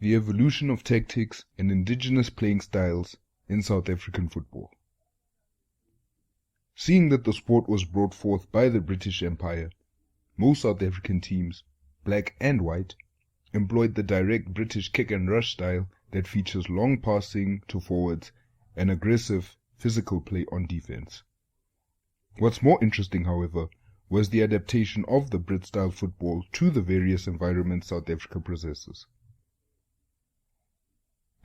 The evolution of tactics and indigenous playing styles in South African football. Seeing that the sport was brought forth by the British Empire, most South African teams, black and white, employed the direct British kick and rush style that features long passing to forwards and aggressive physical play on defense. What's more interesting, however, was the adaptation of the Brit-style football to the various environments South Africa possesses.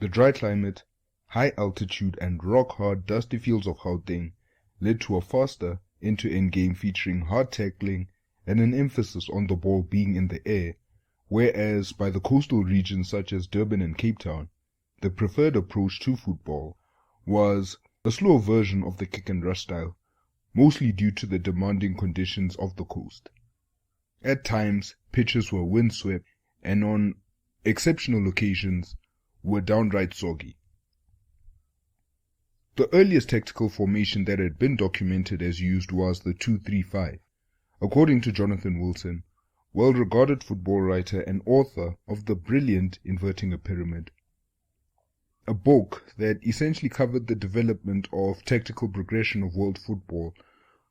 The dry climate, high altitude and rock-hard dusty fields of Gauteng led to a faster end-to-end game featuring hard tackling and an emphasis on the ball being in the air, whereas by the coastal regions such as Durban and Cape Town, the preferred approach to football was a slower version of the kick and rush style, mostly due to the demanding conditions of the coast. At times, pitches were windswept and on exceptional occasions were downright soggy. The earliest tactical formation that had been documented as used was the 2-3-5, according to Jonathan Wilson, well-regarded football writer and author of the brilliant Inverting a Pyramid, a book that essentially covered the development of tactical progression of world football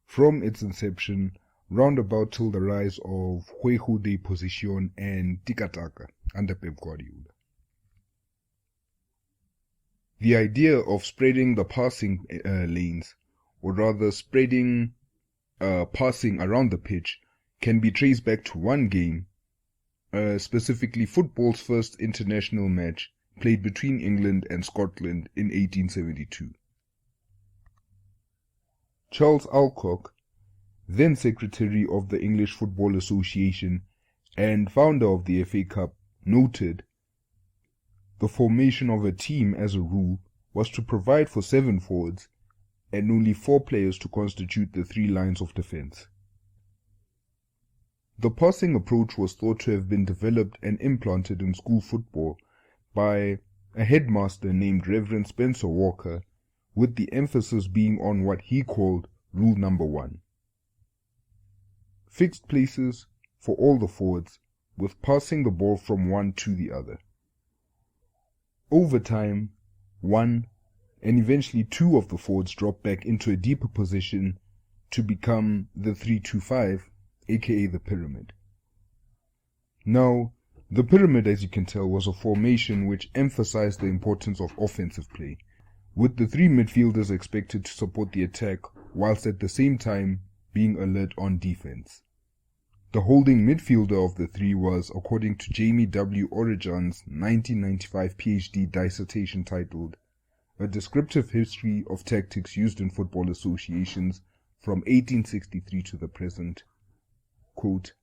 from its inception round about till the rise of Juego de Posición and Tiki-Taka under Pep Guardiola. The idea of spreading the passing lanes, or rather spreading passing around the pitch, can be traced back to one game, specifically football's first international match played between England and Scotland in 1872. Charles Alcock, then Secretary of the English Football Association and founder of the FA Cup, noted, "The formation of a team, as a rule, was to provide for 7 forwards and only 4 players to constitute the 3 lines of defense." The passing approach was thought to have been developed and implanted in school football by a headmaster named Reverend Spencer Walker, with the emphasis being on what he called Rule Number 1. Fixed places for all the forwards, with passing the ball from one to the other. Over time, 1 and eventually 2 of the forwards dropped back into a deeper position to become the 3-2-5, aka the pyramid. Now, the pyramid, as you can tell, was a formation which emphasized the importance of offensive play, with the 3 midfielders expected to support the attack whilst at the same time being alert on defense. The holding midfielder of the 3 was, according to Jamie W. Orijan's 1995 PhD dissertation titled A Descriptive History of Tactics Used in Football Associations from 1863 to the Present, quote,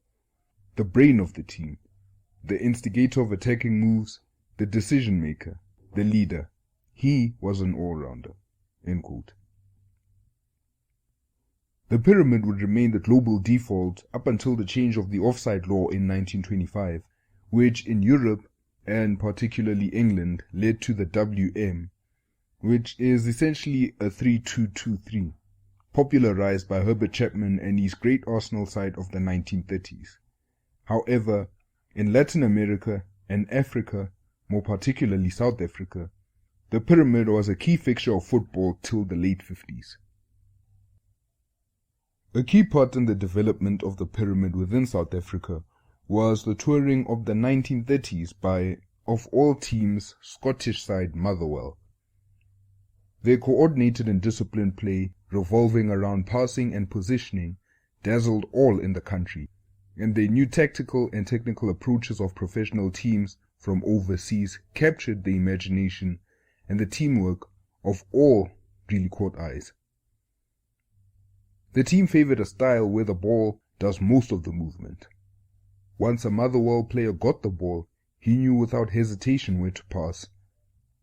"The brain of the team, the instigator of attacking moves, the decision maker, the leader. He was an all-rounder." End quote. The pyramid would remain the global default up until the change of the offside law in 1925, which in Europe, and particularly England, led to the WM, which is essentially a 3-2-2-3, popularized by Herbert Chapman and his great Arsenal side of the 1930s. However, in Latin America and Africa, more particularly South Africa, the pyramid was a key fixture of football till the late 50s. A key part in the development of the pyramid within South Africa was the touring of the 1930s by, of all teams, Scottish side Motherwell. Their coordinated and disciplined play, revolving around passing and positioning, dazzled all in the country, and their new tactical and technical approaches of professional teams from overseas captured the imagination and the teamwork of all really caught eyes. The team favored a style where the ball does most of the movement. Once a Motherwell player got the ball, he knew without hesitation where to pass,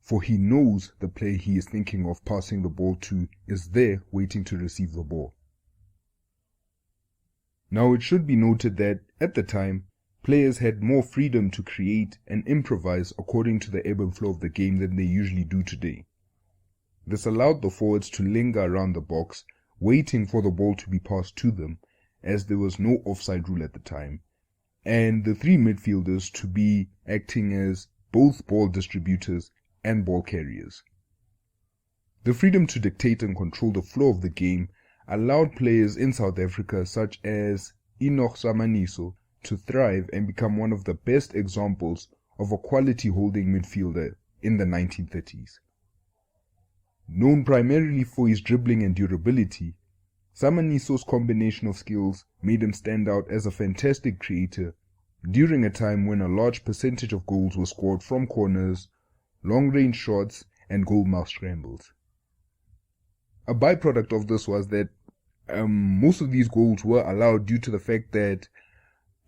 for he knows the player he is thinking of passing the ball to is there waiting to receive the ball. Now it should be noted that, at the time, players had more freedom to create and improvise according to the ebb and flow of the game than they usually do today. This allowed the forwards to linger around the box, waiting for the ball to be passed to them, as there was no offside rule at the time, and the 3 midfielders to be acting as both ball distributors and ball carriers. The freedom to dictate and control the flow of the game allowed players in South Africa such as Enoch Samaniso to thrive and become one of the best examples of a quality holding midfielder in the 1930s. Known primarily for his dribbling and durability, Samaniso's combination of skills made him stand out as a fantastic creator during a time when a large percentage of goals were scored from corners, long-range shots, and goal-mouth scrambles. A byproduct of this was that most of these goals were allowed due to the fact that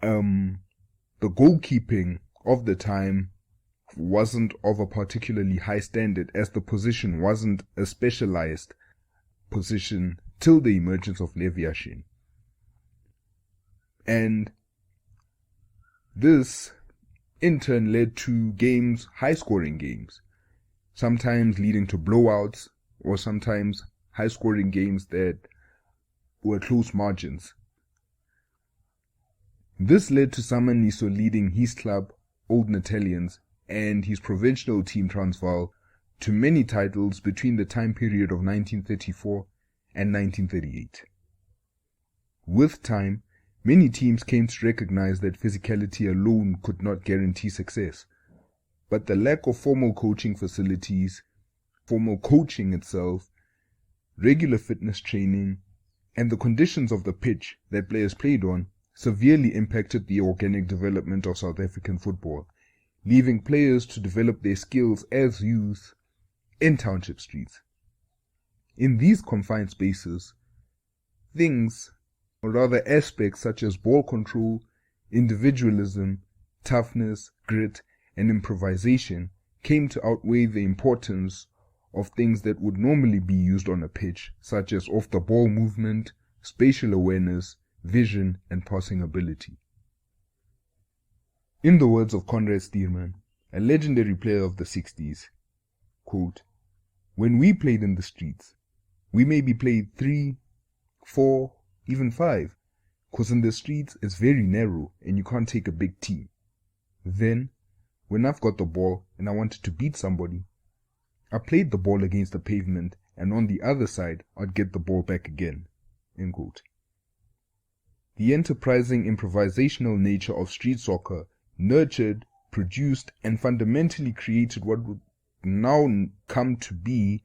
the goalkeeping of the time wasn't of a particularly high standard, as the position wasn't a specialized position till the emergence of Leviashin. And this in turn led to games, high-scoring games, sometimes leading to blowouts, or sometimes high-scoring games that were close margins. This led to Samaniso leading his club, Old Natalians, and his provincial team Transvaal to many titles between the time period of 1934 and 1938. With time, many teams came to recognize that physicality alone could not guarantee success, but the lack of formal coaching facilities, formal coaching itself, regular fitness training, and the conditions of the pitch that players played on severely impacted the organic development of South African football, leaving players to develop their skills as youth in township streets. In these confined spaces, things, or rather aspects such as ball control, individualism, toughness, grit, and improvisation came to outweigh the importance of things that would normally be used on a pitch, such as off-the-ball movement, spatial awareness, vision, and passing ability. In the words of Conrad Steerman, a legendary player of the 60s, quote, "When we played in the streets, we maybe played 3, 4, even 5, because in the streets it's very narrow and you can't take a big team. Then, when I've got the ball and I wanted to beat somebody, I played the ball against the pavement, and on the other side I'd get the ball back again." End quote. The enterprising improvisational nature of street soccer nurtured, produced, and fundamentally created what would now come to be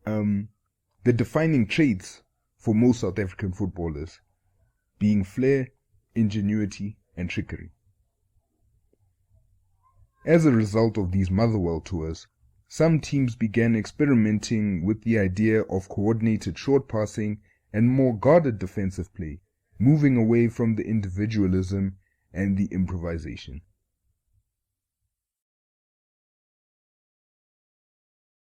the defining traits for most South African footballers, being flair, ingenuity, and trickery. As a result of these Motherwell tours, some teams began experimenting with the idea of coordinated short passing and more guarded defensive play, moving away from the individualism and the improvisation.